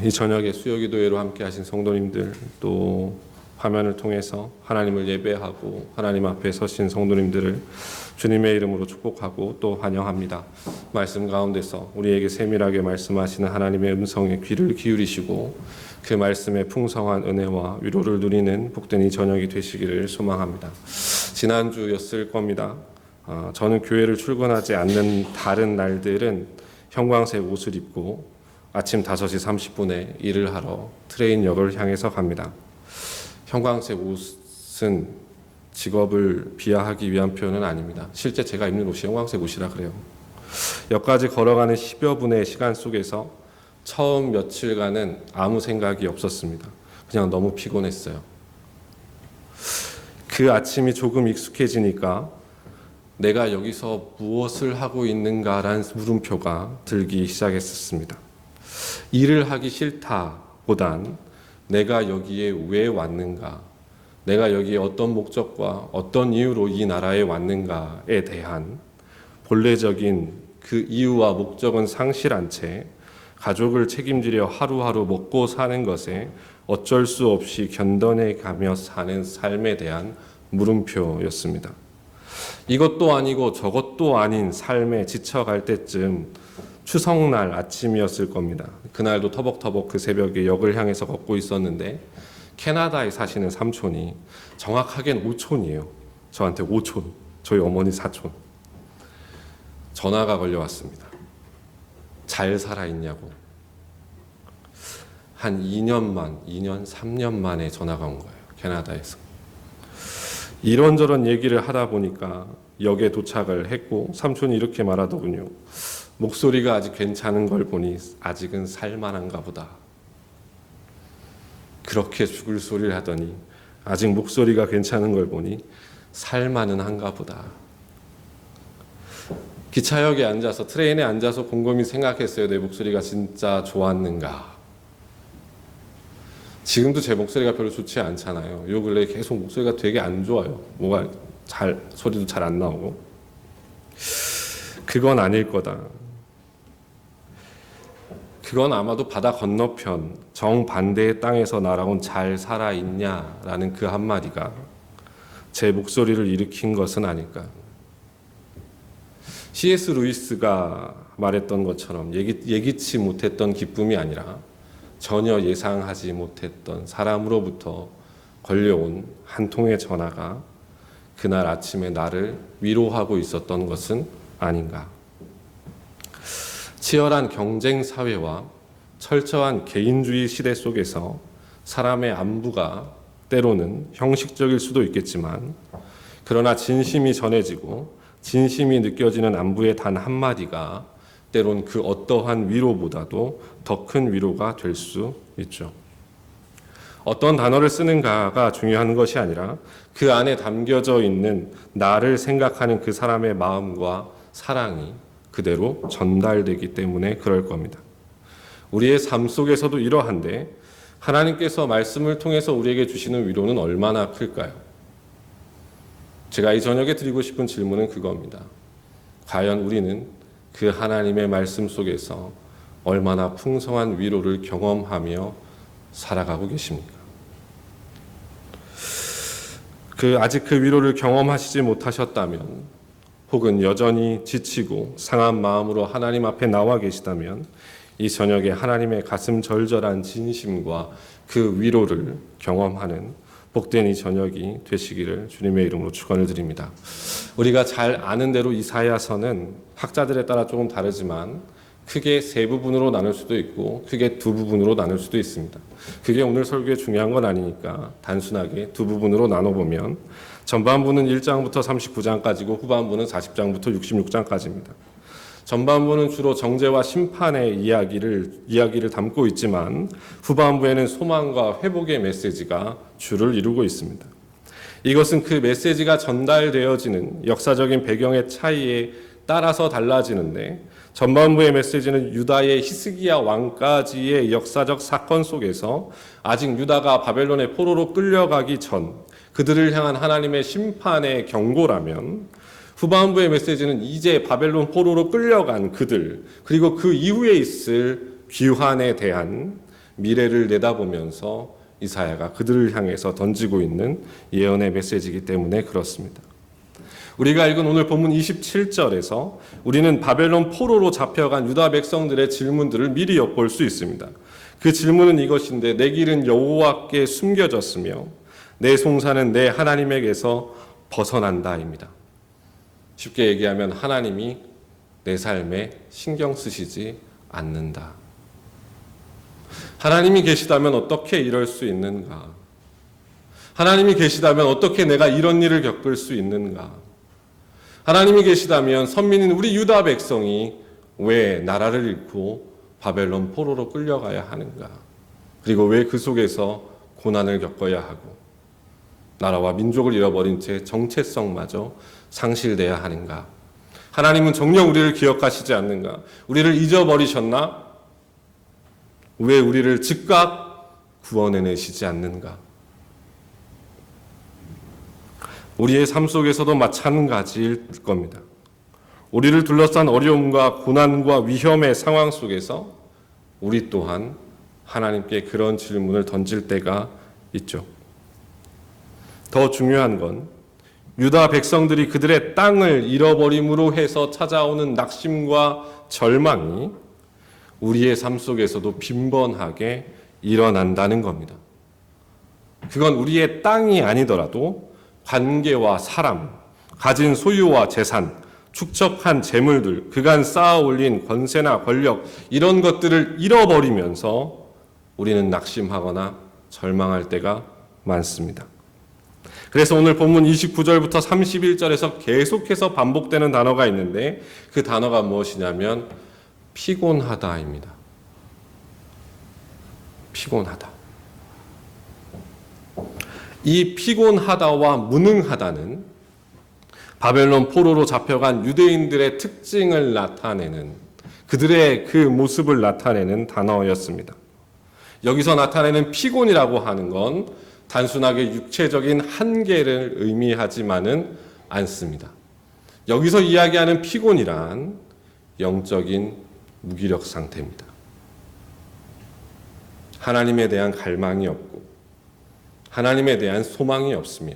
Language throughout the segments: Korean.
이 저녁에 수요기도회로 함께 하신 성도님들, 또 화면을 통해서 하나님을 예배하고 하나님 앞에 서신 성도님들을 주님의 이름으로 축복하고 또 환영합니다. 말씀 가운데서 우리에게 세밀하게 말씀하시는 하나님의 음성에 귀를 기울이시고 그 말씀의 풍성한 은혜와 위로를 누리는 복된 이 저녁이 되시기를 소망합니다. 지난주였을 겁니다. 저는 교회를 출근하지 않는 다른 날들은 형광색 옷을 입고 아침 5시 30분에 일을 하러 트레인역을 향해서 갑니다. 형광색 옷은 직업을 비하하기 위한 표현은 아닙니다. 실제 제가 입는 옷이 형광색 옷이라 그래요. 역까지 걸어가는 10여 분의 시간 속에서 처음 며칠간은 아무 생각이 없었습니다. 그냥 너무 피곤했어요. 그 아침이 조금 익숙해지니까 내가 여기서 무엇을 하고 있는가라는 물음표가 들기 시작했었습니다. 일을 하기 싫다보단 내가 여기에 왜 왔는가, 내가 여기에 어떤 목적과 어떤 이유로 이 나라에 왔는가에 대한 본래적인 그 이유와 목적은 상실한 채 가족을 책임지려 하루하루 먹고 사는 것에 어쩔 수 없이 견뎌내가며 사는 삶에 대한 물음표였습니다. 이것도 아니고 저것도 아닌 삶에 지쳐갈 때쯤 추석날 아침이었을 겁니다. 그날도 터벅터벅 그 새벽에 역을 향해서 걷고 있었는데 캐나다에 사시는 삼촌이, 정확하게는 오촌이에요. 저한테 오촌, 저희 어머니 사촌. 전화가 걸려왔습니다. 잘 살아있냐고. 한 2년, 3년 만에 전화가 온 거예요. 캐나다에서. 이런저런 얘기를 하다 보니까 역에 도착을 했고 삼촌이 이렇게 말하더군요. 목소리가 아직 괜찮은 걸 보니 아직은 살만한가 보다. 그렇게 죽을 소리를 하더니 아직 목소리가 괜찮은 걸 보니 살만은 한가 보다. 기차역에 앉아서, 트레인에 앉아서 곰곰이 생각했어요. 내 목소리가 진짜 좋았는가. 지금도 제 목소리가 별로 좋지 않잖아요. 요 근래 계속 목소리가 되게 안 좋아요. 소리도 잘 안 나오고. 그건 아닐 거다. 그건 아마도 바다 건너편 정반대의 땅에서 날아온 잘 살아있냐라는 그 한마디가 제 목소리를 일으킨 것은 아닐까. C.S. 루이스가 말했던 것처럼 예기치 못했던 기쁨이 아니라 전혀 예상하지 못했던 사람으로부터 걸려온 한 통의 전화가 그날 아침에 나를 위로하고 있었던 것은 아닌가. 치열한 경쟁 사회와 철저한 개인주의 시대 속에서 사람의 안부가 때로는 형식적일 수도 있겠지만, 그러나 진심이 전해지고 진심이 느껴지는 안부의 단 한마디가 때론 그 어떠한 위로보다도 더 큰 위로가 될 수 있죠. 어떤 단어를 쓰는가가 중요한 것이 아니라 그 안에 담겨져 있는 나를 생각하는 그 사람의 마음과 사랑이 그대로 전달되기 때문에 그럴 겁니다. 우리의 삶 속에서도 이러한데 하나님께서 말씀을 통해서 우리에게 주시는 위로는 얼마나 클까요? 제가 이 저녁에 드리고 싶은 질문은 그겁니다. 과연 우리는 그 하나님의 말씀 속에서 얼마나 풍성한 위로를 경험하며 살아가고 계십니까? 아직 그 위로를 경험하시지 못하셨다면, 혹은 여전히 지치고 상한 마음으로 하나님 앞에 나와 계시다면, 이 저녁에 하나님의 가슴 절절한 진심과 그 위로를 경험하는 복된 이 저녁이 되시기를 주님의 이름으로 축원을 드립니다. 우리가 잘 아는 대로 이사야서는 학자들에 따라 조금 다르지만 크게 세 부분으로 나눌 수도 있고 크게 두 부분으로 나눌 수도 있습니다. 그게 오늘 설교에 중요한 건 아니니까 단순하게 두 부분으로 나눠보면, 전반부는 1장부터 39장까지고 후반부는 40장부터 66장까지입니다. 전반부는 주로 정죄와 심판의 이야기를 담고 있지만 후반부에는 소망과 회복의 메시지가 주를 이루고 있습니다. 이것은 그 메시지가 전달되어지는 역사적인 배경의 차이에 따라서 달라지는데, 전반부의 메시지는 유다의 히스기야 왕까지의 역사적 사건 속에서 아직 유다가 바벨론의 포로로 끌려가기 전 그들을 향한 하나님의 심판의 경고라면, 후반부의 메시지는 이제 바벨론 포로로 끌려간 그들, 그리고 그 이후에 있을 귀환에 대한 미래를 내다보면서 이사야가 그들을 향해서 던지고 있는 예언의 메시지이기 때문에 그렇습니다. 우리가 읽은 오늘 본문 27절에서 우리는 바벨론 포로로 잡혀간 유다 백성들의 질문들을 미리 엿볼 수 있습니다. 그 질문은 이것인데, 내 길은 여호와께 숨겨졌으며 내 송사는 내 하나님에게서 벗어난다입니다. 쉽게 얘기하면 하나님이 내 삶에 신경 쓰시지 않는다. 하나님이 계시다면 어떻게 이럴 수 있는가? 하나님이 계시다면 어떻게 내가 이런 일을 겪을 수 있는가? 하나님이 계시다면 선민인 우리 유다 백성이 왜 나라를 잃고 바벨론 포로로 끌려가야 하는가? 그리고 왜 그 속에서 고난을 겪어야 하고 나라와 민족을 잃어버린 채 정체성마저 상실돼야 하는가? 하나님은 정녕 우리를 기억하시지 않는가? 우리를 잊어버리셨나? 왜 우리를 즉각 구원해내시지 않는가? 우리의 삶 속에서도 마찬가지일 겁니다. 우리를 둘러싼 어려움과 고난과 위험의 상황 속에서 우리 또한 하나님께 그런 질문을 던질 때가 있죠. 더 중요한 건 유다 백성들이 그들의 땅을 잃어버림으로 해서 찾아오는 낙심과 절망이 우리의 삶 속에서도 빈번하게 일어난다는 겁니다. 그건 우리의 땅이 아니더라도 관계와 사람, 가진 소유와 재산, 축적한 재물들, 그간 쌓아 올린 권세나 권력, 이런 것들을 잃어버리면서 우리는 낙심하거나 절망할 때가 많습니다. 그래서 오늘 본문 29절부터 31절에서 계속해서 반복되는 단어가 있는데 그 단어가 무엇이냐면 피곤하다입니다. 피곤하다. 이 피곤하다와 무능하다는 바벨론 포로로 잡혀간 유대인들의 특징을 나타내는, 그들의 그 모습을 나타내는 단어였습니다. 여기서 나타내는 피곤이라고 하는 건 단순하게 육체적인 한계를 의미하지만은 않습니다. 여기서 이야기하는 피곤이란 영적인 무기력 상태입니다. 하나님에 대한 갈망이 없고 하나님에 대한 소망이 없으며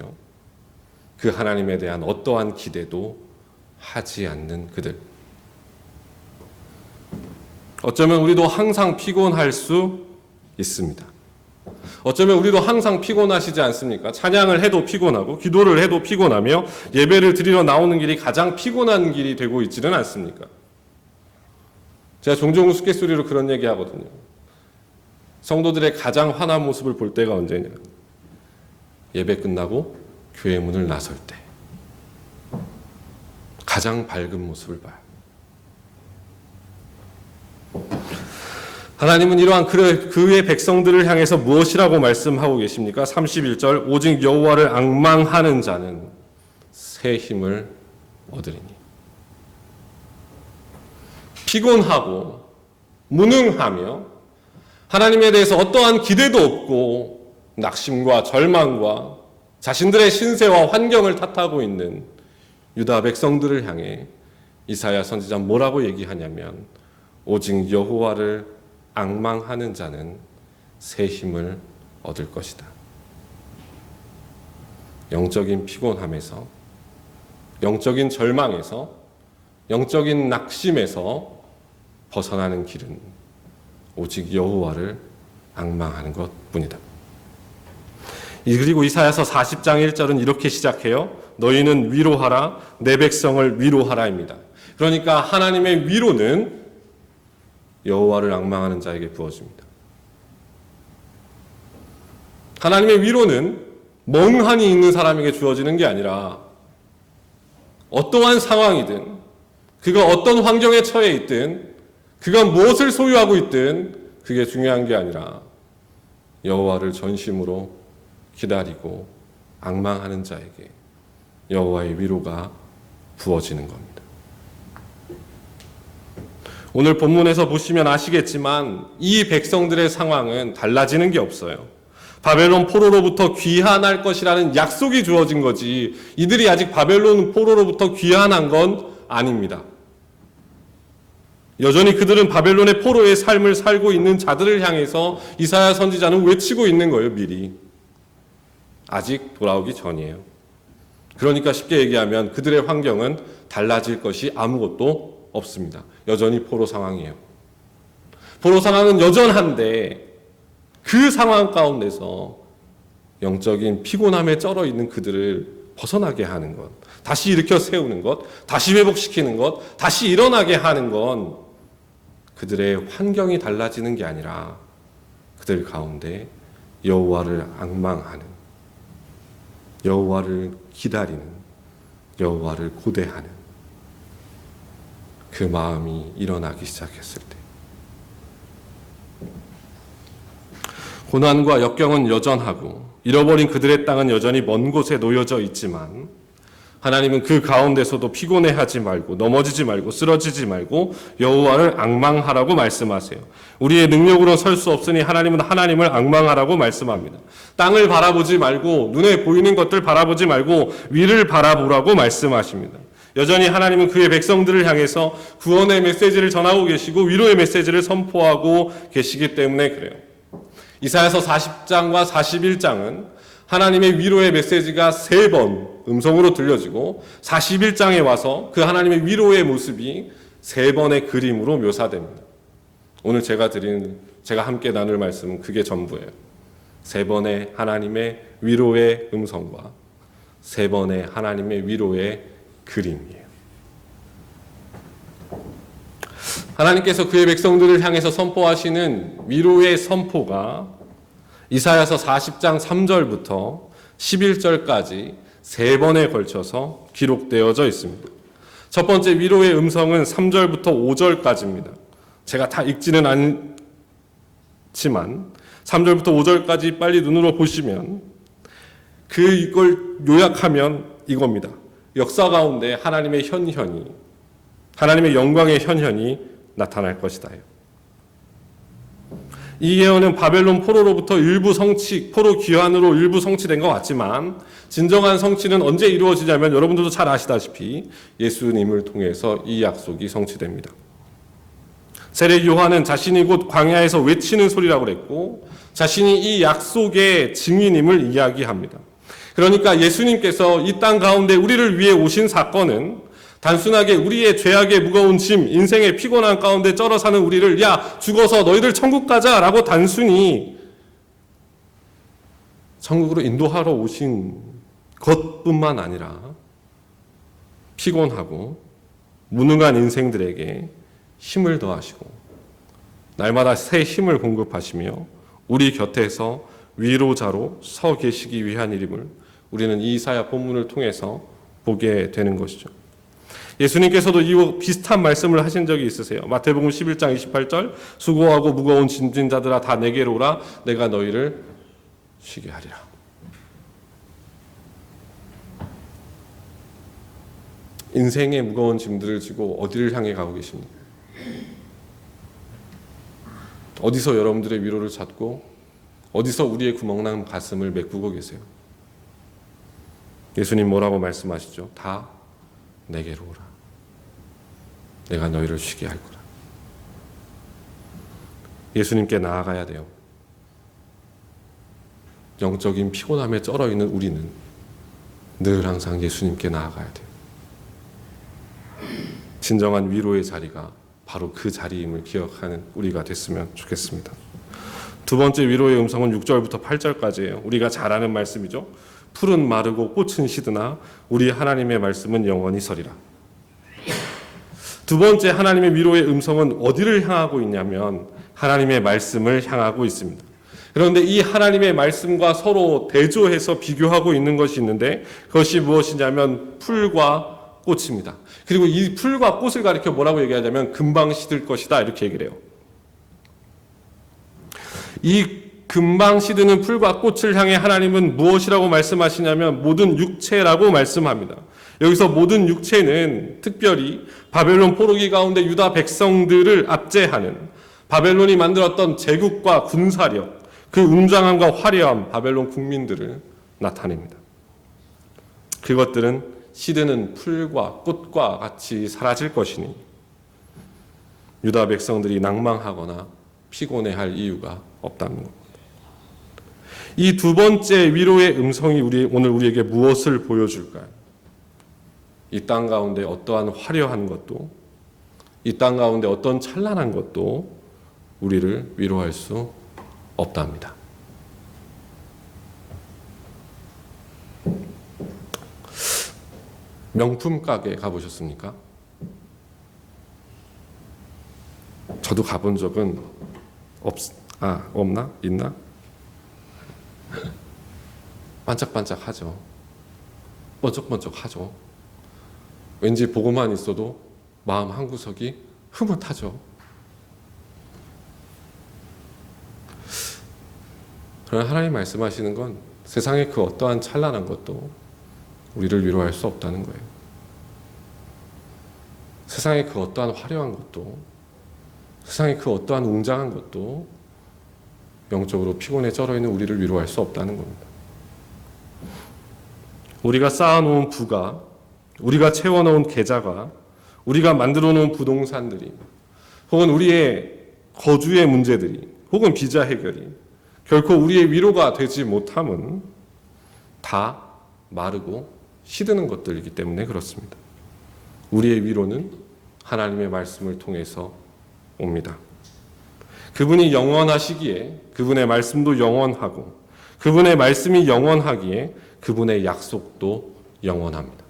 그 하나님에 대한 어떠한 기대도 하지 않는 그들. 어쩌면 우리도 항상 피곤할 수 있습니다. 어쩌면 우리도 항상 피곤하시지 않습니까? 찬양을 해도 피곤하고 기도를 해도 피곤하며 예배를 드리러 나오는 길이 가장 피곤한 길이 되고 있지는 않습니까? 제가 종종 우스갯소리로 그런 얘기 하거든요. 성도들의 가장 환한 모습을 볼 때가 언제냐? 예배 끝나고 교회 문을 나설 때 가장 밝은 모습을 봐요. 하나님은 이러한 그의 백성들을 향해서 무엇이라고 말씀하고 계십니까? 31절, 오직 여호와를 앙망하는 자는 새 힘을 얻으리니. 피곤하고 무능하며 하나님에 대해서 어떠한 기대도 없고 낙심과 절망과 자신들의 신세와 환경을 탓하고 있는 유다 백성들을 향해 이사야 선지자는 뭐라고 얘기하냐면 오직 여호와를 앙망하는 자는 새 힘을 얻을 것이다. 영적인 피곤함에서, 영적인 절망에서, 영적인 낙심에서 벗어나는 길은 오직 여호와를 앙망하는 것뿐이다. 그리고 이사야서 40장 1절은 이렇게 시작해요. 너희는 위로하라, 내 백성을 위로하라입니다. 그러니까 하나님의 위로는 여호와를 앙망하는 자에게 부어집니다. 하나님의 위로는 멍하니 있는 사람에게 주어지는 게 아니라 어떠한 상황이든 그가 어떤 환경에 처해 있든 그가 무엇을 소유하고 있든 그게 중요한 게 아니라 여호와를 전심으로 기다리고 앙망하는 자에게 여호와의 위로가 부어지는 겁니다. 오늘 본문에서 보시면 아시겠지만 이 백성들의 상황은 달라지는 게 없어요. 바벨론 포로로부터 귀환할 것이라는 약속이 주어진 거지 이들이 아직 바벨론 포로로부터 귀환한 건 아닙니다. 여전히 그들은 바벨론의 포로의 삶을 살고 있는 자들을 향해서 이사야 선지자는 외치고 있는 거예요, 미리. 아직 돌아오기 전이에요. 그러니까 쉽게 얘기하면 그들의 환경은 달라질 것이 아무것도 없습니다. 여전히 포로 상황이에요. 포로 상황은 여전한데 그 상황 가운데서 영적인 피곤함에 쩔어 있는 그들을 벗어나게 하는 것, 다시 일으켜 세우는 것, 다시 회복시키는 것, 다시 일어나게 하는 건 그들의 환경이 달라지는 게 아니라 그들 가운데 여호와를 앙망하는, 여호와를 기다리는, 여호와를 고대하는 그 마음이 일어나기 시작했을 때, 고난과 역경은 여전하고 잃어버린 그들의 땅은 여전히 먼 곳에 놓여져 있지만 하나님은 그 가운데서도 피곤해하지 말고 넘어지지 말고 쓰러지지 말고 여호와를 앙망하라고 말씀하세요. 우리의 능력으로 설 수 없으니 하나님은 하나님을 앙망하라고 말씀합니다. 땅을 바라보지 말고 눈에 보이는 것들 바라보지 말고 위를 바라보라고 말씀하십니다. 여전히 하나님은 그의 백성들을 향해서 구원의 메시지를 전하고 계시고 위로의 메시지를 선포하고 계시기 때문에 그래요. 이사야서 40장과 41장은 하나님의 위로의 메시지가 3번 음성으로 들려지고 41장에 와서 그 하나님의 위로의 모습이 3번의 그림으로 묘사됩니다. 오늘 제가 함께 나눌 말씀은 그게 전부예요. 3번의 하나님의 위로의 음성과 3번의 하나님의 위로의 그림이에요. 하나님께서 그의 백성들을 향해서 선포하시는 위로의 선포가 이사야서 40장 3절부터 11절까지 3번에 걸쳐서 기록되어져 있습니다. 첫 번째 위로의 음성은 3절부터 5절까지입니다. 제가 다 읽지는 않지만 3절부터 5절까지 빨리 눈으로 보시면 이걸 요약하면 이겁니다. 역사 가운데 하나님의 현현이, 하나님의 영광의 현현이 나타날 것이다. 이 예언은 바벨론 포로로부터 일부 성취, 포로 귀환으로 일부 성취된 것 같지만 진정한 성취는 언제 이루어지냐면 여러분들도 잘 아시다시피 예수님을 통해서 이 약속이 성취됩니다. 세례 요한은 자신이 곧 광야에서 외치는 소리라고 그랬고 자신이 이 약속의 증인임을 이야기합니다. 그러니까 예수님께서 이 땅 가운데 우리를 위해 오신 사건은 단순하게 우리의 죄악의 무거운 짐, 인생의 피곤한 가운데 쩔어 사는 우리를 야 죽어서 너희들 천국 가자라고 단순히 천국으로 인도하러 오신 것뿐만 아니라 피곤하고 무능한 인생들에게 힘을 더하시고 날마다 새 힘을 공급하시며 우리 곁에서 위로자로 서 계시기 위한 일임을 우리는 이 이사야 본문을 통해서 보게 되는 것이죠. 예수님께서도 이 비슷한 말씀을 하신 적이 있으세요. 마태복음 11장 28절 수고하고 무거운 짐진 자들아 다 내게로 오라 내가 너희를 쉬게 하리라. 인생의 무거운 짐들을 지고 어디를 향해 가고 계십니까? 어디서 여러분들의 위로를 찾고 어디서 우리의 구멍난 가슴을 메꾸고 계세요? 예수님 뭐라고 말씀하시죠? 다 내게로 오라. 내가 너희를 쉬게 할 거라. 예수님께 나아가야 돼요. 영적인 피곤함에 쩔어 있는 우리는 늘 항상 예수님께 나아가야 돼요. 진정한 위로의 자리가 바로 그 자리임을 기억하는 우리가 됐으면 좋겠습니다. 두 번째 위로의 음성은 6절부터 8절까지예요. 우리가 잘 아는 말씀이죠. 풀은 마르고 꽃은 시드나 우리 하나님의 말씀은 영원히 서리라. 두 번째 하나님의 위로의 음성은 어디를 향하고 있냐면 하나님의 말씀을 향하고 있습니다. 그런데 이 하나님의 말씀과 서로 대조해서 비교하고 있는 것이 있는데 그것이 무엇이냐면 풀과 꽃입니다. 그리고 이 풀과 꽃을 가리켜 뭐라고 얘기하냐면 금방 시들 것이다 이렇게 얘기를 해요. 이 금방 시드는 풀과 꽃을 향해 하나님은 무엇이라고 말씀하시냐면 모든 육체라고 말씀합니다. 여기서 모든 육체는 특별히 바벨론 포로기 가운데 유다 백성들을 압제하는 바벨론이 만들었던 제국과 군사력, 그 웅장함과 화려함 바벨론 국민들을 나타냅니다. 그것들은 시드는 풀과 꽃과 같이 사라질 것이니 유다 백성들이 낭망하거나 피곤해할 이유가 없다는 겁니다. 이 두 번째 위로의 음성이 오늘 우리에게 무엇을 보여줄까요? 이 땅 가운데 어떠한 화려한 것도, 이 땅 가운데 어떤 찬란한 것도 우리를 위로할 수 없답니다. 명품 가게 가보셨습니까? 저도 가본 적은 없나? 있나? 반짝반짝하죠. 번쩍번쩍하죠. 왠지 보고만 있어도 마음 한구석이 흐뭇하죠. 그러나 하나님 말씀하시는 건 세상의 그 어떠한 찬란한 것도 우리를 위로할 수 없다는 거예요. 세상의 그 어떠한 화려한 것도, 세상의 그 어떠한 웅장한 것도 영적으로 피곤에 쩔어 있는 우리를 위로할 수 없다는 겁니다. 우리가 쌓아놓은 부가, 우리가 채워놓은 계좌가, 우리가 만들어놓은 부동산들이, 혹은 우리의 거주의 문제들이, 혹은 비자 해결이 결코 우리의 위로가 되지 못함은 다 마르고 시드는 것들이기 때문에 그렇습니다. 우리의 위로는 하나님의 말씀을 통해서 옵니다. 그분이 영원하시기에 그분의 말씀도 영원하고, 그분의 말씀이 영원하기에 그분의 약속도 영원합니다.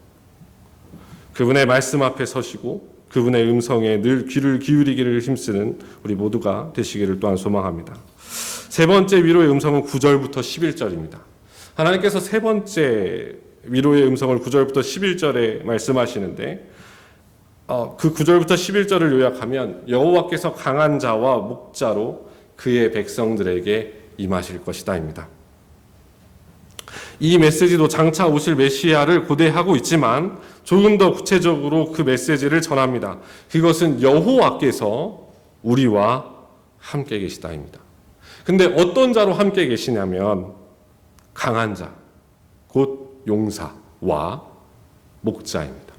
그분의 말씀 앞에 서시고 그분의 음성에 늘 귀를 기울이기를 힘쓰는 우리 모두가 되시기를 또한 소망합니다. 세 번째 위로의 음성은 9절부터 11절입니다. 하나님께서 세 번째 위로의 음성을 9절부터 11절에 말씀하시는데, 그 9절부터 11절을 요약하면 여호와께서 강한 자와 목자로 그의 백성들에게 임하실 것이다입니다. 이 메시지도 장차 오실 메시아를 고대하고 있지만 조금 더 구체적으로 그 메시지를 전합니다. 그것은 여호와께서 우리와 함께 계시다입니다. 근데 어떤 자로 함께 계시냐면 강한 자, 곧 용사와 목자입니다.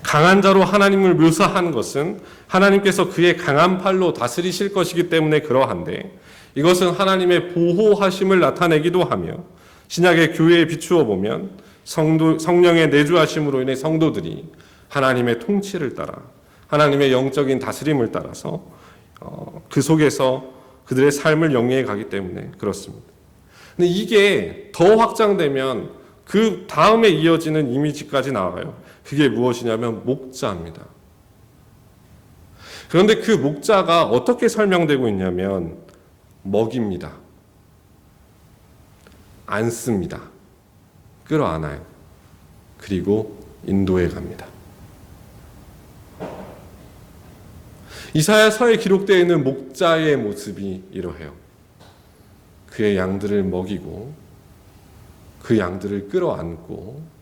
강한 자로 하나님을 묘사한 것은 하나님께서 그의 강한 팔로 다스리실 것이기 때문에 그러한데, 이것은 하나님의 보호하심을 나타내기도 하며, 신약의 교회에 비추어 보면 성령의 내주하심으로 인해 성도들이 하나님의 통치를 따라, 하나님의 영적인 다스림을 따라서 그 속에서 그들의 삶을 영위해 가기 때문에 그렇습니다. 근데 이게 더 확장되면 그 다음에 이어지는 이미지까지 나와요. 그게 무엇이냐면 목자입니다. 그런데 그 목자가 어떻게 설명되고 있냐면 먹입니다. 안습니다. 끌어안아요. 그리고 인도해 갑니다. 이사야서에 기록되어 있는 목자의 모습이 이러해요. 그의 양들을 먹이고 그 양들을 끌어안고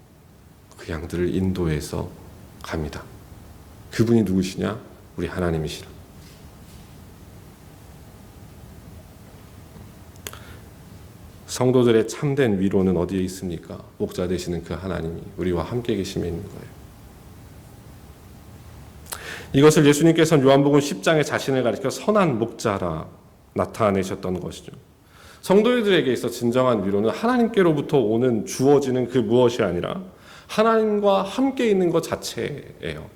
그 양들을 인도해서 갑니다. 그분이 누구시냐? 우리 하나님이시라. 성도들의 참된 위로는 어디에 있습니까? 목자 되시는 그 하나님이 우리와 함께 계심에 있는 거예요. 이것을 예수님께서는 요한복음 10장에 자신을 가리켜 선한 목자라 나타내셨던 것이죠. 성도들에게 있어 진정한 위로는 하나님께로부터 오는 주어지는 그 무엇이 아니라 하나님과 함께 있는 것 자체예요.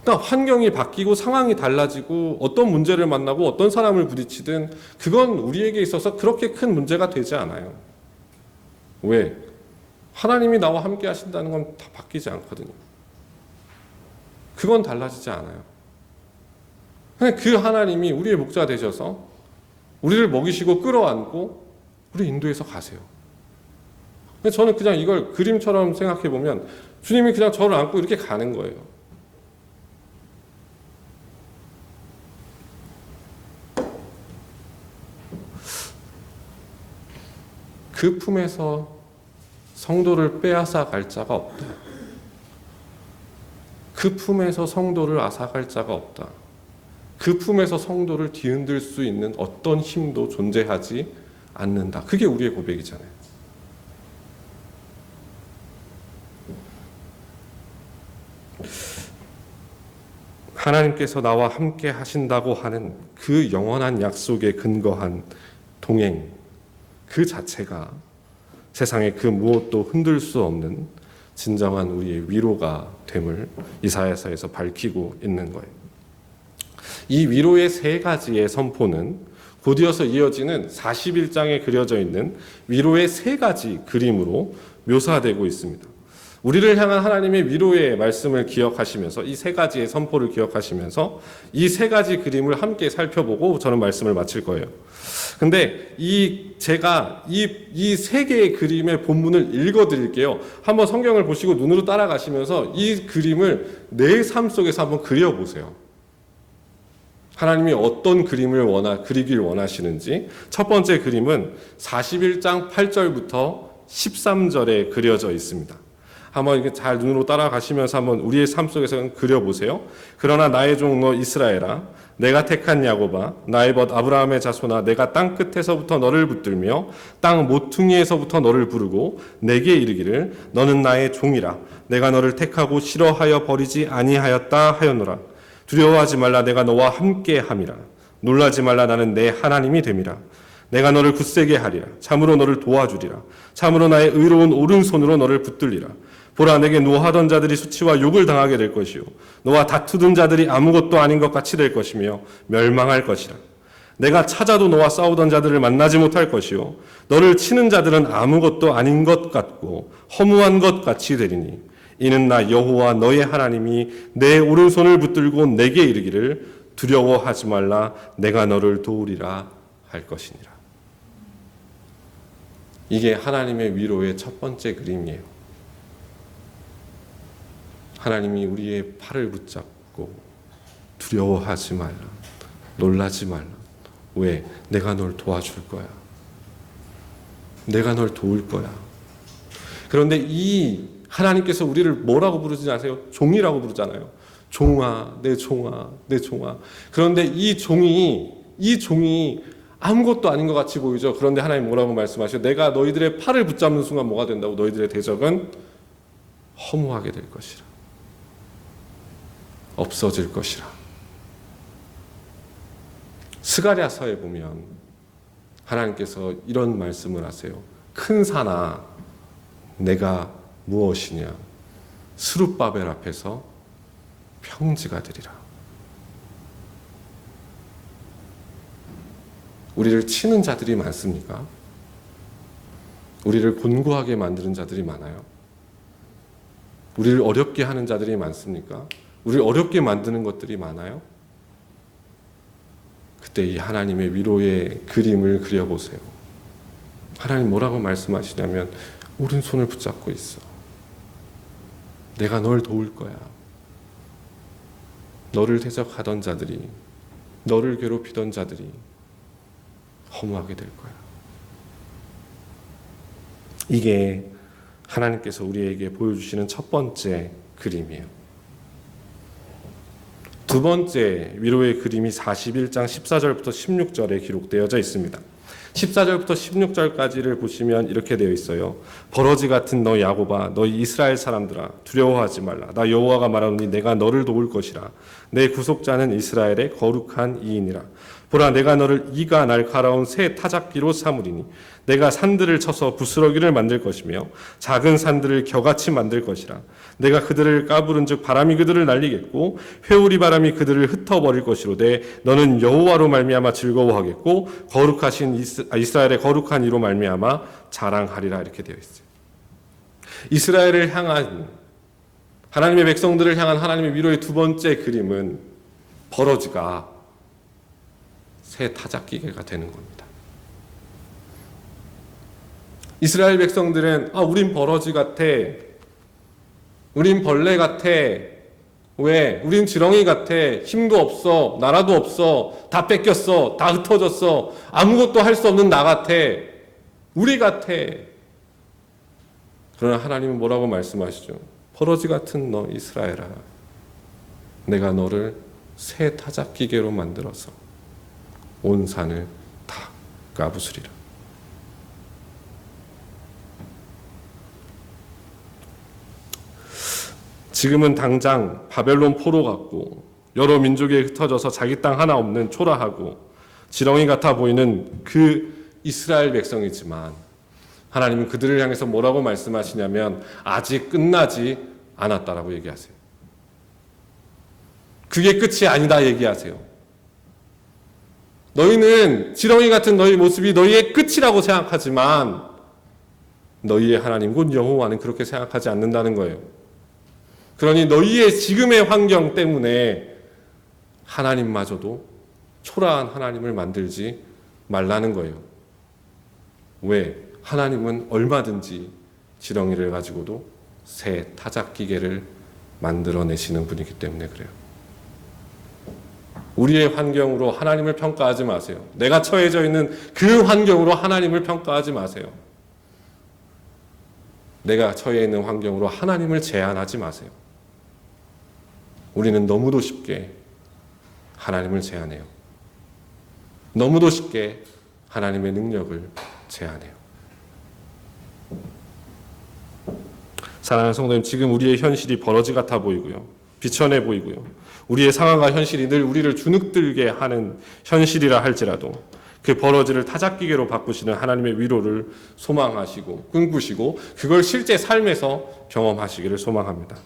그러니까 환경이 바뀌고 상황이 달라지고 어떤 문제를 만나고 어떤 사람을 부딪히든 그건 우리에게 있어서 그렇게 큰 문제가 되지 않아요. 왜? 하나님이 나와 함께 하신다는 건 다 바뀌지 않거든요. 그건 달라지지 않아요. 그 하나님이 우리의 목자 되셔서 우리를 먹이시고 끌어안고 우리 인도해서 가세요. 저는 그냥 이걸 그림처럼 생각해 보면 주님이 그냥 저를 안고 이렇게 가는 거예요. 그 품에서 성도를 빼앗아 갈 자가 없다. 그 품에서 성도를 앗아갈 자가 없다. 그 품에서 성도를 뒤흔들 수 있는 어떤 힘도 존재하지 않는다. 그게 우리의 고백이잖아요. 하나님께서 나와 함께 하신다고 하는 그 영원한 약속에 근거한 동행, 그 자체가 세상의 그 무엇도 흔들 수 없는 진정한 우리의 위로가 됨을 이사야서에서 밝히고 있는 거예요. 이 위로의 세 가지의 선포는 곧이어서 이어지는 41장에 그려져 있는 위로의 세 가지 그림으로 묘사되고 있습니다. 우리를 향한 하나님의 위로의 말씀을 기억하시면서 이 세 가지의 선포를 기억하시면서 이 세 가지 그림을 함께 살펴보고 저는 말씀을 마칠 거예요. 근데 제가 이 세 개의 그림의 본문을 읽어 드릴게요. 한번 성경을 보시고 눈으로 따라가시면서 이 그림을 내 삶 속에서 한번 그려보세요. 하나님이 어떤 그림을 그리길 원하시는지. 첫 번째 그림은 41장 8절부터 13절에 그려져 있습니다. 한번 이렇게 잘 눈으로 따라가시면서 한번 우리의 삶 속에서 그려보세요. 그러나 나의 종 너 이스라엘아, 내가 택한 야곱아, 나의 벗 아브라함의 자손아, 내가 땅 끝에서부터 너를 붙들며 땅 모퉁이에서부터 너를 부르고 내게 이르기를 너는 나의 종이라. 내가 너를 택하고 싫어하여 버리지 아니하였다 하였노라. 두려워하지 말라. 내가 너와 함께 함이라. 놀라지 말라. 나는 내 하나님이 됨이라. 내가 너를 굳세게 하리라. 참으로 너를 도와주리라. 참으로 나의 의로운 오른손으로 너를 붙들리라. 보라, 내게 노하던 자들이 수치와 욕을 당하게 될 것이요 너와 다투던 자들이 아무것도 아닌 것 같이 될 것이며 멸망할 것이라. 내가 찾아도 너와 싸우던 자들을 만나지 못할 것이요 너를 치는 자들은 아무것도 아닌 것 같고 허무한 것 같이 되리니 이는 나 여호와 너의 하나님이 내 오른손을 붙들고 내게 이르기를 두려워하지 말라. 내가 너를 도우리라 할 것이니라. 이게 하나님의 위로의 첫 번째 그림이에요. 하나님이 우리의 팔을 붙잡고 두려워하지 말라, 놀라지 말라. 왜? 내가 널 도와줄 거야. 내가 널 도울 거야. 그런데 이 하나님께서 우리를 뭐라고 부르지 아세요? 종이라고 부르잖아요. 종아, 내 종아, 내 종아. 그런데 이 종이 아무것도 아닌 것 같이 보이죠. 그런데 하나님 뭐라고 말씀하셔요? 내가 너희들의 팔을 붙잡는 순간 뭐가 된다고? 너희들의 대적은 허무하게 될 것이라. 없어질 것이라. 스가랴서에 보면 하나님께서 이런 말씀을 하세요. 큰 산아, 내가 무엇이냐? 스룹바벨 앞에서 평지가 되리라. 우리를 치는 자들이 많습니까? 우리를 곤고하게 만드는 자들이 많아요? 우리를 어렵게 하는 자들이 많습니까? 우리를 어렵게 만드는 것들이 많아요? 그때 이 하나님의 위로의 그림을 그려보세요. 하나님 뭐라고 말씀하시냐면 오른손을 붙잡고 있어. 내가 널 도울 거야. 너를 대적하던 자들이, 너를 괴롭히던 자들이 허무하게 될 거야. 이게 하나님께서 우리에게 보여주시는 첫 번째 그림이에요. 두 번째 위로의 그림이 41장 14절부터 16절에 기록되어져 있습니다. 14절부터 16절까지를 보시면 이렇게 되어 있어요. 버러지 같은 너 야곱아, 너희 이스라엘 사람들아, 두려워하지 말라. 나 여호와가 말하노니 내가 너를 도울 것이라. 내 구속자는 이스라엘의 거룩한 이인이라. 보라, 내가 너를 이가 날카로운 새 타작기로 삼으리니 내가 산들을 쳐서 부스러기를 만들 것이며 작은 산들을 겨같이 만들 것이라. 내가 그들을 까부른즉 바람이 그들을 날리겠고 회오리 바람이 그들을 흩어버릴 것이로되 너는 여호와로 말미암아 즐거워하겠고 거룩하신 이스라엘의 거룩한 이로 말미암아 자랑하리라. 이렇게 되어 있어요. 이스라엘을 향한, 하나님의 백성들을 향한 하나님의 위로의 두 번째 그림은 버러지가 새 타작기계가 되는 겁니다. 이스라엘 백성들은 우린 버러지 같아, 우린 벌레 같아, 왜? 우린 지렁이 같아, 힘도 없어, 나라도 없어, 다 뺏겼어, 다 흩어졌어, 아무것도 할 수 없는 나 같아, 우리 같아. 그러나 하나님은 뭐라고 말씀하시죠? 버러지 같은 너 이스라엘아, 내가 너를 새 타작기계로 만들어서 온 산을 다 까부수리라. 지금은 당장 바벨론 포로 같고 여러 민족에 흩어져서 자기 땅 하나 없는 초라하고 지렁이 같아 보이는 그 이스라엘 백성이지만 하나님은 그들을 향해서 뭐라고 말씀하시냐면 아직 끝나지 않았다라고 얘기하세요. 그게 끝이 아니다 얘기하세요. 너희는 지렁이 같은 너희 모습이 너희의 끝이라고 생각하지만 너희의 하나님 곧 여호와는 그렇게 생각하지 않는다는 거예요. 그러니 너희의 지금의 환경 때문에 하나님마저도 초라한 하나님을 만들지 말라는 거예요. 왜? 하나님은 얼마든지 지렁이를 가지고도 새 타작기계를 만들어내시는 분이기 때문에 그래요. 우리의 환경으로 하나님을 평가하지 마세요. 내가 처해져 있는 그 환경으로 하나님을 평가하지 마세요. 내가 처해 있는 환경으로 하나님을 제한하지 마세요. 우리는 너무도 쉽게 하나님을 제한해요. 너무도 쉽게 하나님의 능력을 제한해요. 사랑하는 성도님, 지금 우리의 현실이 버러지 같아 보이고요. 비천해 보이고요. 우리의 상황과 현실이 늘 우리를 주눅들게 하는 현실이라 할지라도 그 버러지를 타작기계로 바꾸시는 하나님의 위로를 소망하시고 꿈꾸시고 그걸 실제 삶에서 경험하시기를 소망합니다.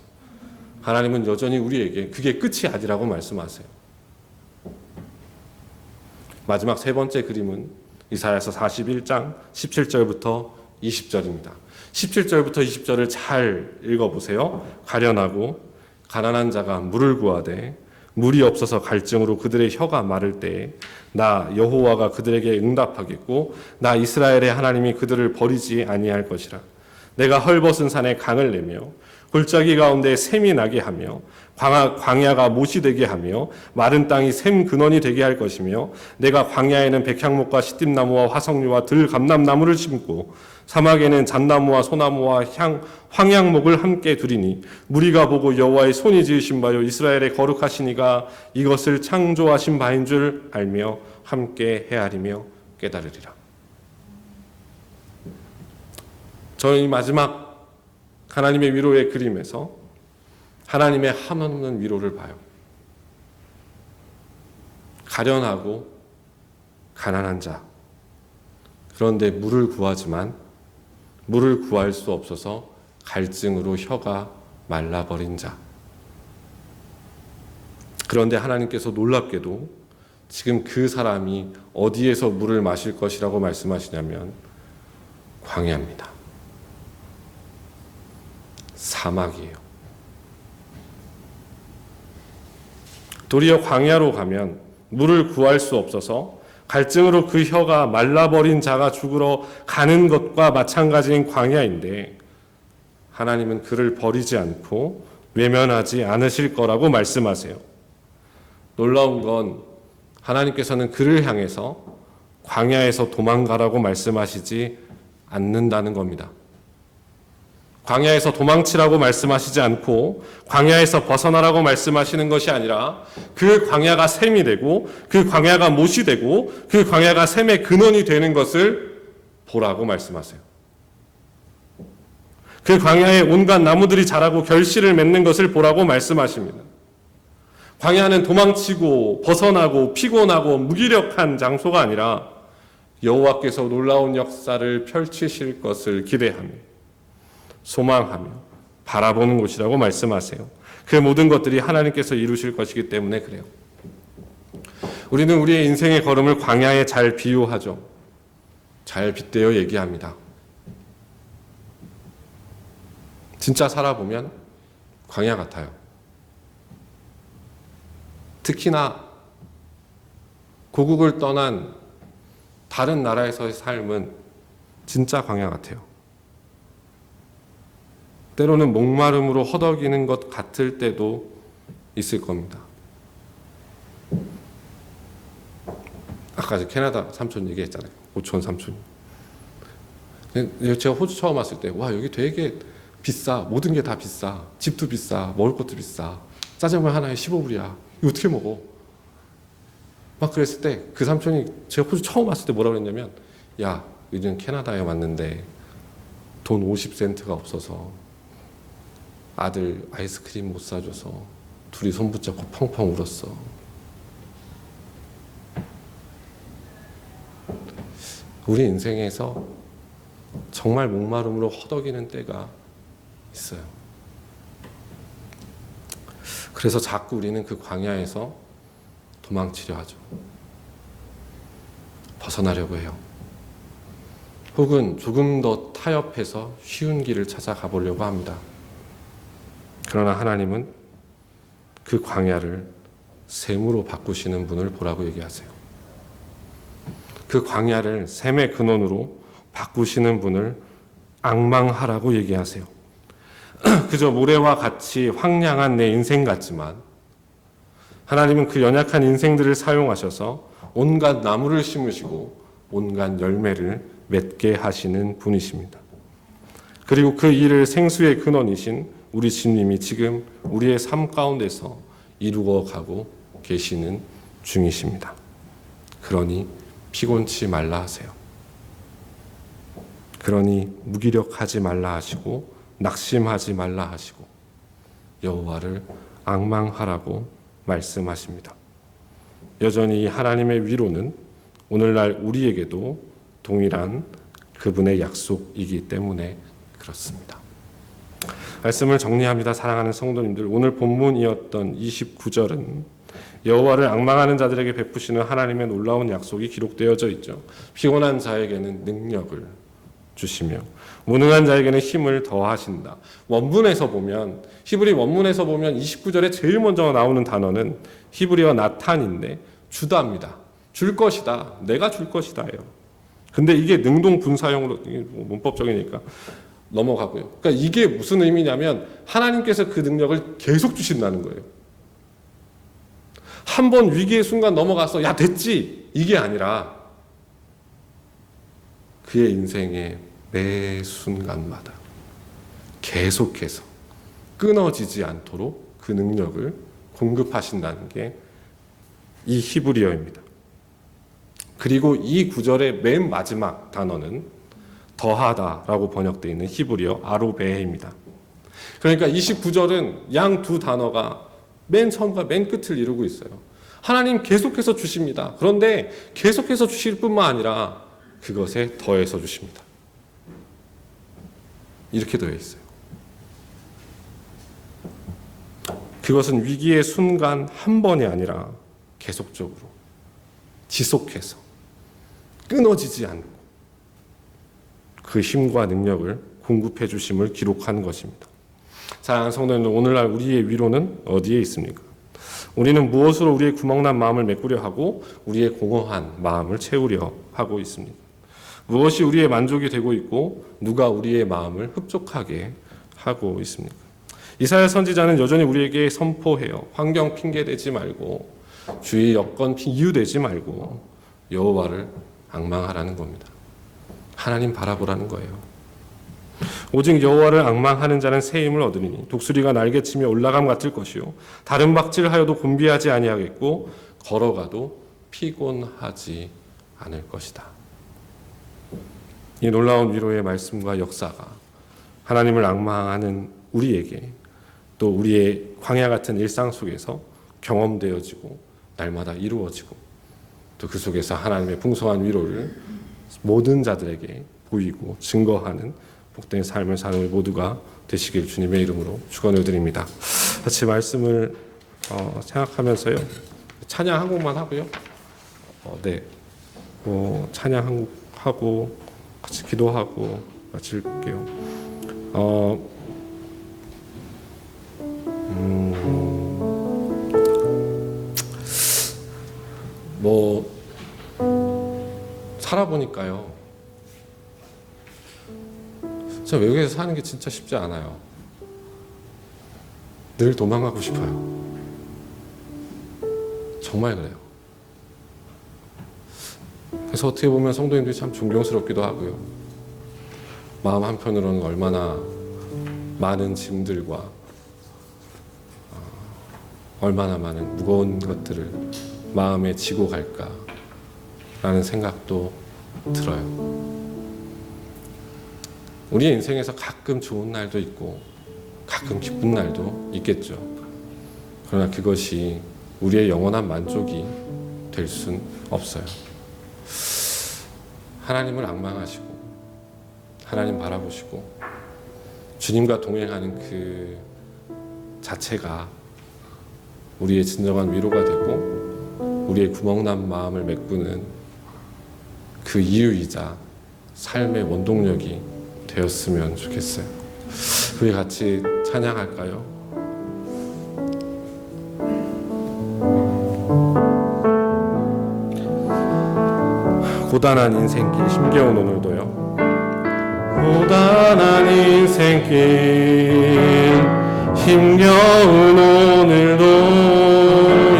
하나님은 여전히 우리에게 그게 끝이 아니라고 말씀하세요. 마지막 세 번째 그림은 이사야서 41장 17절부터 20절입니다. 17절부터 20절을 잘 읽어보세요. 가련하고 가난한 자가 물을 구하되 물이 없어서 갈증으로 그들의 혀가 마를 때에 나 여호와가 그들에게 응답하겠고 나 이스라엘의 하나님이 그들을 버리지 아니할 것이라. 내가 헐벗은 산에 강을 내며 골짜기 가운데 샘이 나게 하며 광야가 못이 되게 하며 마른 땅이 샘 근원이 되게 할 것이며 내가 광야에는 백향목과 시띠나무와 화석류와 들감람나무를 심고 사막에는 잣나무와 소나무와 황양목을 함께 두리니 무리가 보고 여호와의 손이 지으신 바요 이스라엘의 거룩하신 이가 이것을 창조하신 바인 줄 알며 함께 헤아리며 깨달으리라. 저는 이 마지막 하나님의 위로의 그림에서 하나님의 한없는 위로를 봐요. 가련하고 가난한 자, 그런데 물을 구하지만 물을 구할 수 없어서 갈증으로 혀가 말라버린 자. 그런데 하나님께서 놀랍게도 지금 그 사람이 어디에서 물을 마실 것이라고 말씀하시냐면 광야입니다. 사막이에요. 도리어 광야로 가면 물을 구할 수 없어서 갈증으로 그 혀가 말라버린 자가 죽으러 가는 것과 마찬가지인 광야인데 하나님은 그를 버리지 않고 외면하지 않으실 거라고 말씀하세요. 놀라운 건 하나님께서는 그를 향해서 광야에서 도망가라고 말씀하시지 않는다는 겁니다. 광야에서 도망치라고 말씀하시지 않고 광야에서 벗어나라고 말씀하시는 것이 아니라 그 광야가 샘이 되고 그 광야가 못이 되고 그 광야가 샘의 근원이 되는 것을 보라고 말씀하세요. 그 광야에 온갖 나무들이 자라고 결실을 맺는 것을 보라고 말씀하십니다. 광야는 도망치고 벗어나고 피곤하고 무기력한 장소가 아니라 여호와께서 놀라운 역사를 펼치실 것을 기대하며 소망하며 바라보는 곳이라고 말씀하세요. 그 모든 것들이 하나님께서 이루실 것이기 때문에 그래요. 우리는 우리의 인생의 걸음을 광야에 잘 비유하죠. 잘 빗대어 얘기합니다. 진짜 살아보면 광야 같아요. 특히나 고국을 떠난 다른 나라에서의 삶은 진짜 광야 같아요. 때로는 목마름으로 허덕이는 것 같을 때도 있을 겁니다. 아까 캐나다 삼촌 얘기했잖아요. 오촌 삼촌. 제가 호주 처음 왔을 때, 와, 여기 되게 비싸. 모든 게 다 비싸. 집도 비싸. 먹을 것도 비싸. 짜장면 하나에 15불이야. 이거 어떻게 먹어? 막 그랬을 때 그 삼촌이 제가 호주 처음 왔을 때 뭐라고 그랬냐면, 야, 요즘 캐나다에 왔는데 돈 50센트가 없어서 아들 아이스크림 못 사줘서 둘이 손 붙잡고 펑펑 울었어. 우리 인생에서 정말 목마름으로 허덕이는 때가 있어요. 그래서 자꾸 우리는 그 광야에서 도망치려 하죠. 벗어나려고 해요. 혹은 조금 더 타협해서 쉬운 길을 찾아가 보려고 합니다. 그러나 하나님은 그 광야를 샘으로 바꾸시는 분을 보라고 얘기하세요. 그 광야를 샘의 근원으로 바꾸시는 분을 앙망하라고 얘기하세요. 그저 모래와 같이 황량한 내 인생 같지만 하나님은 그 연약한 인생들을 사용하셔서 온갖 나무를 심으시고 온갖 열매를 맺게 하시는 분이십니다. 그리고 그 일을 생수의 근원이신 우리 주님이 지금 우리의 삶 가운데서 이루어가고 계시는 중이십니다. 그러니 피곤치 말라 하세요. 그러니 무기력하지 말라 하시고 낙심하지 말라 하시고 여호와를 앙망하라고 말씀하십니다. 여전히 하나님의 위로는 오늘날 우리에게도 동일한 그분의 약속이기 때문에 그렇습니다. 말씀을 정리합니다. 사랑하는 성도님들, 오늘 본문이었던 29절은 여호와를 앙망하는 자들에게 베푸시는 하나님의 놀라운 약속이 기록되어져 있죠. 피곤한 자에게는 능력을 주시며 무능한 자에게는 힘을 더하신다. 원문에서 보면, 히브리 원문에서 보면 29절에 제일 먼저 나오는 단어는 히브리어 나탄인데 주다입니다. 줄 것이다. 내가 줄 것이다예요. 근데 이게 능동 분사형으로, 문법적이니까 넘어가고요. 그러니까 이게 무슨 의미냐면 하나님께서 그 능력을 계속 주신다는 거예요. 한 번 위기의 순간 넘어가서 야 됐지 이게 아니라 그의 인생의 매 순간마다 계속해서 끊어지지 않도록 그 능력을 공급하신다는 게 이 히브리어입니다. 그리고 이 구절의 맨 마지막 단어는 더하다라고 번역되어 있는 히브리어 아로베입니다. 그러니까 29절은 양 두 단어가 맨 처음과 맨 끝을 이루고 있어요. 하나님 계속해서 주십니다. 그런데 계속해서 주실 뿐만 아니라 그것에 더해서 주십니다. 이렇게 되어 있어요. 그것은 위기의 순간 한 번이 아니라 계속적으로 지속해서 끊어지지 않고 그 힘과 능력을 공급해 주심을 기록한 것입니다. 사랑하는 성도님들, 오늘날 우리의 위로는 어디에 있습니까? 우리는 무엇으로 우리의 구멍난 마음을 메꾸려 하고 우리의 공허한 마음을 채우려 하고 있습니까? 무엇이 우리의 만족이 되고 있고 누가 우리의 마음을 흡족하게 하고 있습니까? 이사야 선지자는 여전히 우리에게 선포해요. 환경 핑계대지 말고 주위 여건 이유대지 말고 여호와를 앙망하라는 겁니다. 하나님 바라보라는 거예요. 오직 여호와를 앙망하는 자는 새 힘을 얻으리니 독수리가 날개치며 올라감 같을 것이요 다른 박질하여도 곤비하지 아니하겠고 걸어가도 피곤하지 않을 것이다. 이 놀라운 위로의 말씀과 역사가 하나님을 앙망하는 우리에게 또 우리의 광야 같은 일상 속에서 경험되어지고 날마다 이루어지고 또 그 속에서 하나님의 풍성한 위로를 모든 자들에게 보이고 증거하는 복된 삶을 사는 우리 모두가 되시길 주님의 이름으로 축원을 드립니다. 같이 말씀을 생각하면서요. 찬양 한 곡만 하고요. 찬양 한 곡 하고 같이 기도하고 마칠게요. 살아보니까요. 저 외국에서 사는 게 진짜 쉽지 않아요. 늘 도망가고 싶어요. 정말 그래요. 그래서 어떻게 보면 성도님들이 참 존경스럽기도 하고요. 마음 한편으로는 얼마나 많은 짐들과 얼마나 많은 무거운 것들을 마음에 지고 갈까라는 생각도 들어요. 우리의 인생에서 가끔 좋은 날도 있고 가끔 기쁜 날도 있겠죠. 그러나 그것이 우리의 영원한 만족이 될 순 없어요. 하나님을 앙망하시고 하나님 바라보시고 주님과 동행하는 그 자체가 우리의 진정한 위로가 되고 우리의 구멍난 마음을 메꾸는 그 이유이자 삶의 원동력이 되었으면 좋겠어요. 우리 같이 찬양할까요? 고단한 인생길 힘겨운 오늘도요. 고단한 인생길 힘겨운 오늘도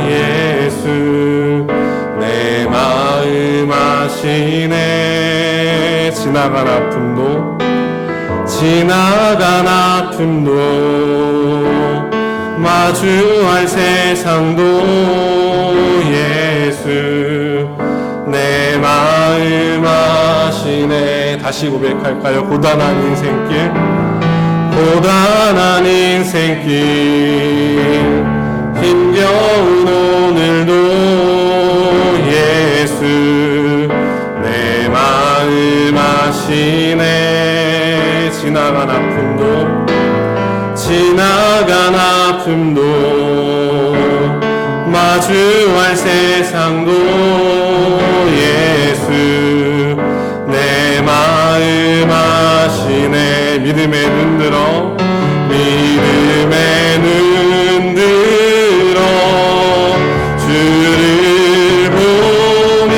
예수 내 마음 아시네. 지나간 아픔도 마주할 세상도 예수 내 마음 아시네. 다시 고백할까요? 고단한 인생길 힘겨운 오늘도 예수 내 마음 아시네. 지나간 아픔도 마주할 세상도 예수 내 마음 아시네. 믿음의 눈 들어 주를 보니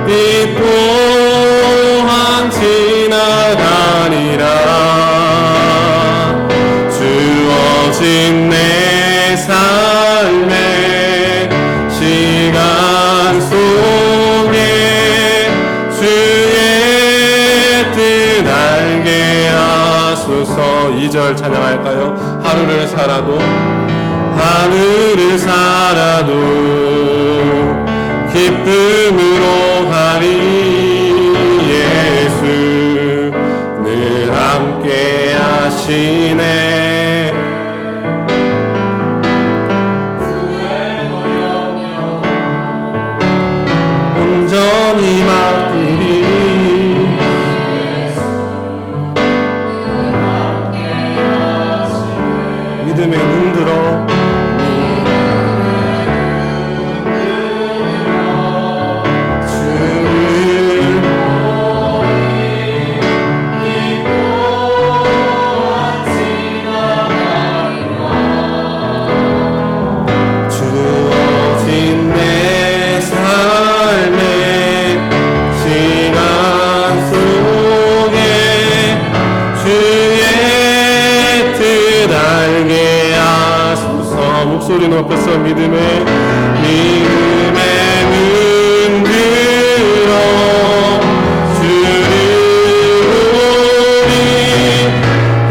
이 또한 지나가니라. 주어진 내 삶의 시간 속에 주의 뜻 알게 하소서. 2절 찬양할까요? 하루를 살아도 기쁨으로 가리. 예수 늘 함께 하시네. 온전히 맡기리. 믿음의 눈 들어 목소리 높여서 믿음의 눈 들어 주를 보니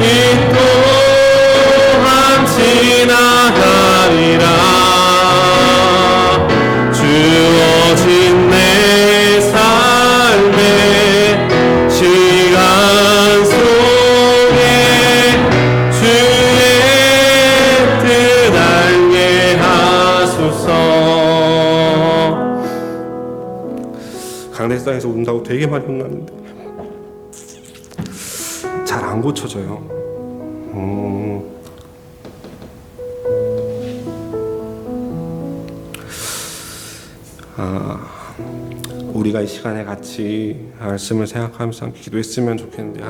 이 또한 지나가리라. 주어진 내 삶의 시간 속에 주의 뜻 알게 하소서. 강대상에서 운다고 되게 많이 혼났는데 잘 안 고쳐져요. 우리가 이 시간에 같이 말씀을 생각하면서 함께 기도했으면 좋겠는데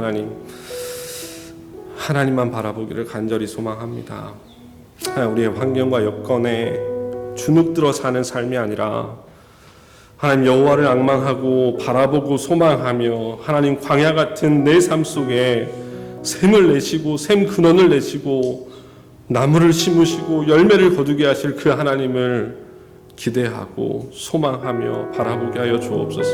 하나님만 바라보기를 간절히 소망합니다. 우리의 환경과 여건에 주눅들어 사는 삶이 아니라 하나님 여호와를 앙망하고 바라보고 소망하며 하나님 광야 같은 내 삶 속에 샘을 내시고 샘 근원을 내시고 나무를 심으시고 열매를 거두게 하실 그 하나님을 기대하고 소망하며 바라보게 하여 주옵소서.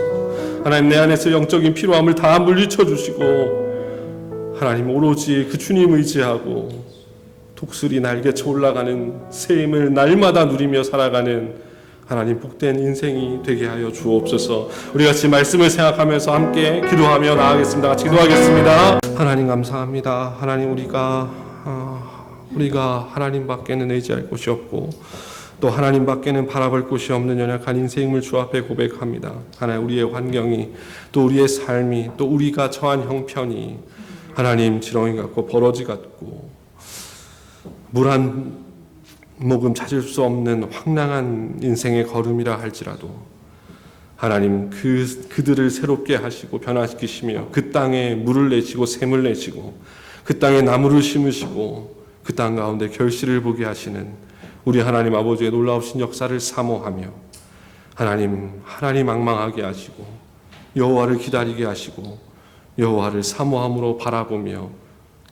하나님 내 안에서 영적인 피로함을 다 물리쳐 주시고 하나님 오로지 그 주님 의지하고 독수리 날개쳐 올라가는 샘을 날마다 누리며 살아가는 하나님 복된 인생이 되게 하여 주옵소서. 우리 같이 말씀을 생각하면서 함께 기도하며 나아가겠습니다. 같이 기도하겠습니다. 하나님 감사합니다. 하나님 우리가 우리가 하나님밖에는 의지할 곳이 없고 또 하나님밖에는 바라볼 곳이 없는 연약한 인생임을 주 앞에 고백합니다. 하나님, 우리의 환경이 또 우리의 삶이 또 우리가 처한 형편이 하나님 지렁이 같고 버러지 같고 물 한 모금 찾을 수 없는 황량한 인생의 걸음이라 할지라도 하나님 그들을 새롭게 하시고 변화시키시며 그 땅에 물을 내시고 샘을 내시고 그 땅에 나무를 심으시고 그 땅 가운데 결실을 보게 하시는 우리 하나님 아버지의 놀라우신 역사를 사모하며 하나님 앙망하게 하시고 여호와를 기다리게 하시고 여호와를 사모함으로 바라보며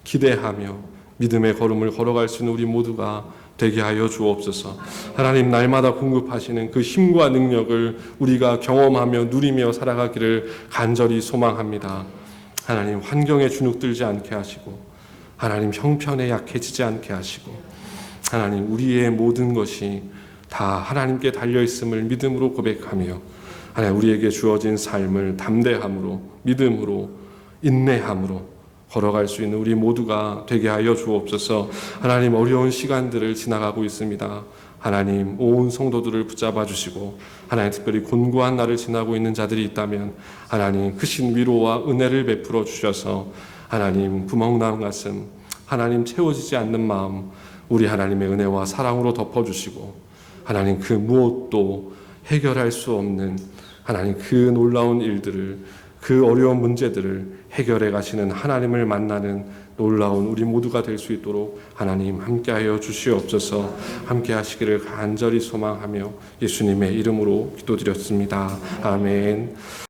기대하며 믿음의 걸음을 걸어갈 수 있는 우리 모두가 되게 하여 주옵소서. 하나님, 날마다 공급하시는 그 힘과 능력을 우리가 경험하며 누리며 살아가기를 간절히 소망합니다. 하나님, 환경에 주눅들지 않게 하시고 하나님, 형편에 약해지지 않게 하시고 하나님, 우리의 모든 것이 다 하나님께 달려있음을 믿음으로 고백하며 하나님, 우리에게 주어진 삶을 담대함으로 믿음으로 인내함으로 걸어갈 수 있는 우리 모두가 되게 하여 주옵소서. 하나님, 어려운 시간들을 지나가고 있습니다. 하나님, 온 성도들을 붙잡아 주시고 하나님, 특별히 곤고한 날을 지나고 있는 자들이 있다면 하나님, 크신 위로와 은혜를 베풀어 주셔서 하나님, 구멍난 가슴, 하나님 채워지지 않는 마음, 우리 하나님의 은혜와 사랑으로 덮어주시고 하나님, 그 무엇도 해결할 수 없는 하나님, 그 놀라운 일들을, 그 어려운 문제들을 해결해 가시는 하나님을 만나는 놀라운 우리 모두가 될 수 있도록 하나님 함께하여 주시옵소서. 함께 하시기를 간절히 소망하며 예수님의 이름으로 기도드렸습니다. 아멘.